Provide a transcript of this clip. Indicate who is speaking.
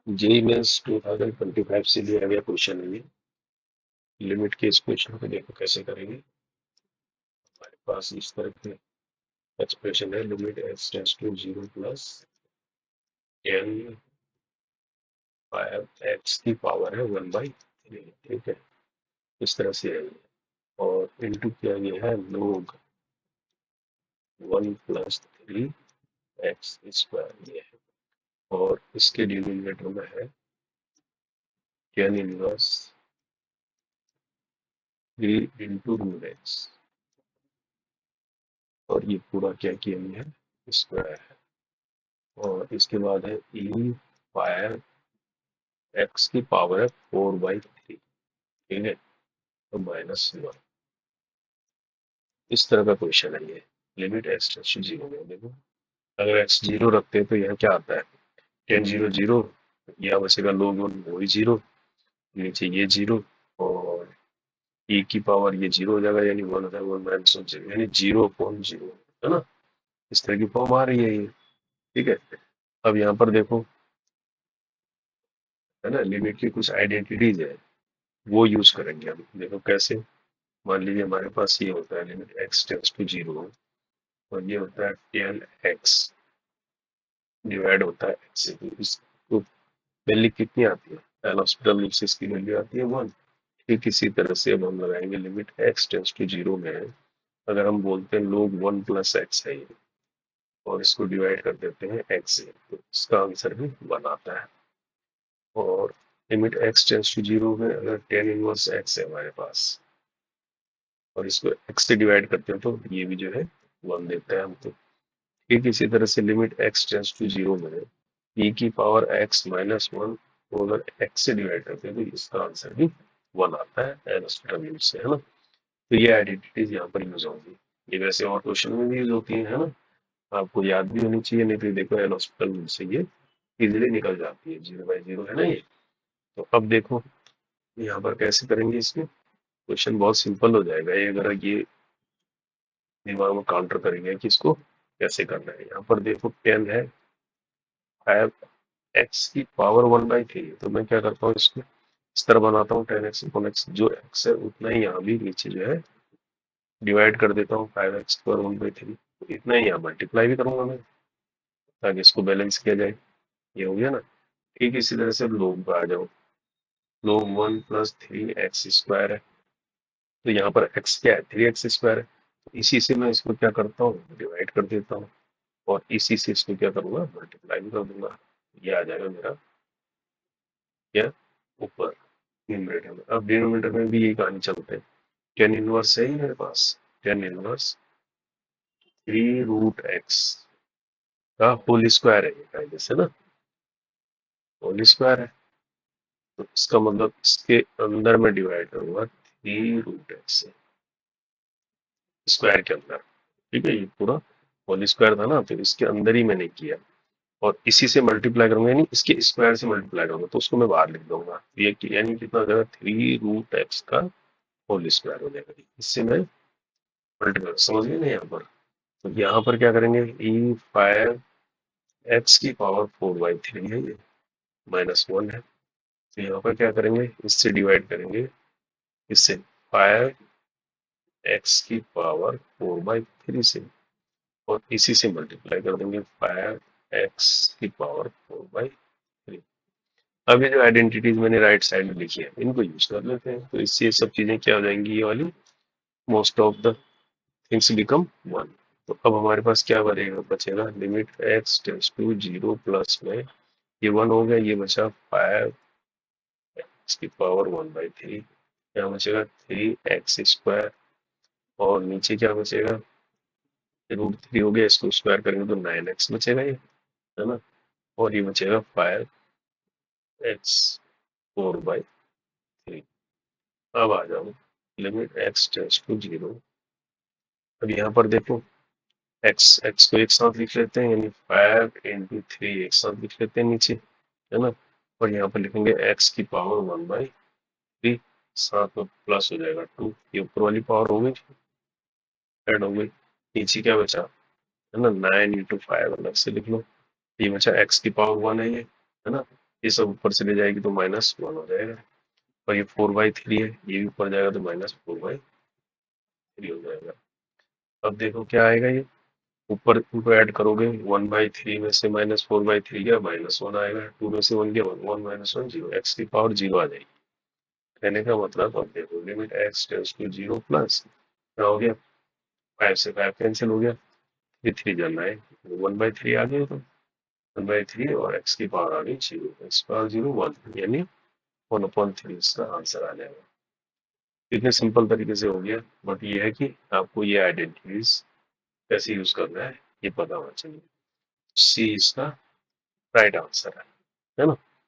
Speaker 1: JEE mains 2025 से लिया गया क्वेश्चन है ये। लिमिट के इस क्वेश्चन को देखो कैसे करेंगे। हमारे पास इस तरह के एक्सप्रेशन है, limit x tends to 0 plus n five x की पावर है 1/3। ठीक है, इस तरह से है और इनटू किया गया है लोग 1 प्लस 3 एक्स स्क्वायर ये है, और इसके डिनोमिनेटर में है tan inverse 3 into root x, और ये पूरा क्या किया गया है, स्क्वायर है। और इसके बाद है ई फाइव एक्स की पावर है 4/3। ठीक है, तो -1। इस तरह का क्वेश्चन है ये। लिमिट एक्स टेंड्स टू 0 में देखो, अगर एक्स 0 रखते हैं तो यहाँ क्या आता है, 10 0 0, यहाँ बचेगा लोग वही 0, नीचे ये 0, और e की पावर ये 0 हो जाएगा, यानी 1 हो जाएगा, 1 - 0 यानी 0/0 है ना। इस तरह की फॉर्म आ रही है ये। ठीक है, अब यहाँ पर देखो, है ना, लिमिट की कुछ आइडेंटिटीज है, वो यूज करेंगे हम। देखो कैसे, मान लीजिए हमारे पास ये होता है लिमिट एक्स टेंड्स टू 0, और ये होता है tan x डिवाइड होता है x से। तो इसको वैल्यू कितनी आती है, एल हॉस्पिटल से इसकी वैल्यू आती है 1। ठीक इसी तरह से अब हम लगाएंगे लिमिट एक्स टेंड्स टू 0 में, अगर हम बोलते हैं लोग 1 प्लस एक्स है ये, और इसको डिवाइड कर देते हैं x से, तो इसका आंसर भी 1 आता है। और लिमिट एक्स टेंड्स टू 0 में अगर tan इनवर्स x है हमारे पास, और इसको x से डिवाइड करते हैं तो ये भी जो है 1 देता है हमको। ठीक इसी तरह से लिमिट एक्स टेंड्स टू 0 में e की पावर x -1 को अगर x से डिवाइड करते हैं तो इसका आंसर भी 1 आता है एल हॉस्पिटल यूज से, है ना। तो ये आइडेंटिटीज यहाँ पर यूज होंगी। ये वैसे और क्वेश्चन में भी यूज होती है ना, आपको याद भी होनी चाहिए, नहीं तो देखो एल हॉस्पिटल से ये इजीली निकल जाती है, 0/0 है ना ये। तो अब देखो यहाँ पर कैसे करेंगे, इसमें क्वेश्चन बहुत सिंपल हो जाएगा ये, अगर ये दिमाग में काउंटर करेंगे कि इसको कैसे करना है। यहाँ पर देखो 10 है 5x की पावर 1/3, तो मैं क्या करता हूँ, इसको इस तरह बनाता हूँ, 10x अपॉन x, जो x है उतना ही यहाँ भी नीचे जो है डिवाइड कर देता हूँ 5x पर 1/3, तो इतना ही यहाँ मल्टीप्लाई भी करूंगा मैं, ताकि इसको बैलेंस किया जाए। ये हो गया ना। ठीक इसी तरह से लोग आ जाओ, लोग 1 प्लस 3x स्क्वायर है, तो यहाँ पर x क्या है, 3x स्क्वायर है, तो इसी से मैं इसको क्या करता हूँ, डिवाइड कर देता हूँ, और इसी से इसको क्या करूंगा, मल्टीप्लाई भी कर दूंगा। ये आ जाएगा मेरा क्या, ऊपर डिनोमिनेटर में। अब डिनोमिनेटर में भी यही कहानी चलते हैं, टेन इनवर्स है ही मेरे पास, टेन इनवर्स 3√x का होल स्क्वायर है ये, कायदे से ना, होल स्क्वायर है, तो इसका मतलब इसके अंदर में डिवाइड करूंगा 3√x से, स्क्वायर के अंदर। ठीक है, ये पूरा होल स्क्वायर था ना, तो इसके अंदर ही मैंने किया, और इसी से मल्टीप्लाई करूंगा, यानी इसके स्क्वायर से मल्टीप्लाई करूंगा, तो उसको मैं बाहर लिख दूंगा। ये यानी कितना हो जाएगा, 3√x का होल स्क्वायर हो जाएगा, इससे मैं मल्टीप्लाई, समझ गए ना यहाँ पर। तो यहाँ पर क्या करेंगे, ई 5x की पावर 4/3 है ये, -1 है, तो यहाँ पर क्या करेंगे, इससे डिवाइड करेंगे, इससे 5x की पावर 4/3 से, और इसी से मल्टीप्लाई कर देंगे 5x की पावर 4/3। अब ये जो आइडेंटिटीज मैंने राइट साइड में लिखी है, इनको यूज कर लेते हैं, तो इससे ये सब चीजें क्या हो जाएंगी, ये वाली most of the things become 1। तो अब हमारे पास क्या बचेगा, limit x tends to 0 plus में ये 1 हो गया, ये बचा 5x की पावर 1/3, यहाँ बचेगा 3x स्क्वायर, और नीचे क्या बचेगा, √3 हो गया, इसको स्क्वायर करेंगे तो 9x बचेगा ये, है ना, और ये बचेगा 5x 4/3। अब आ जाओ, लिमिट एक्स टेंड्स टू 0, अब यहाँ पर देखो x को एक साथ लिख लेते हैं, यानी 5 × 3 एक साथ लिख लेते हैं नीचे, है ना, और यहाँ पर लिखेंगे x की पावर 1/3, साथ में प्लस हो जाएगा 2, ये ऊपर वाली पावर हो गई, ऐड हो गई, नीचे क्या बचा, है ना, 9 × 5 अलग से लिख लो, ये बचा x की पावर 1 है ये, है ना, ये सब ऊपर से ले जाएगी तो -1 हो जाएगा, और ये 4/3 है, ये भी ऊपर जाएगा तो -4/3 हो जाएगा। अब देखो क्या आएगा, ये ऊपर इनको ऐड करोगे, 1/3 में से -4/3 गया, -1 आएगा, 2 में से 1 गया, 1 -1 0, x की पावर 0 आ जाएगी। कहने का मतलब, अब देखो limit x tends to 0 plus क्या हो गया, 5 से 5 कैंसिल हो गया, ये 3 जानना है, 1/3 आ गया, तो 1/3 और x की पावर आ गई 0, x पावर 0 1, यानी 1/3 इसका आंसर आ जाएगा। इतने सिंपल तरीके से हो गया, बट ये है कि आपको ये आइडेंटिटीज कैसे यूज करना है ये पता होना चाहिए। सी इसका राइट आंसर है ना।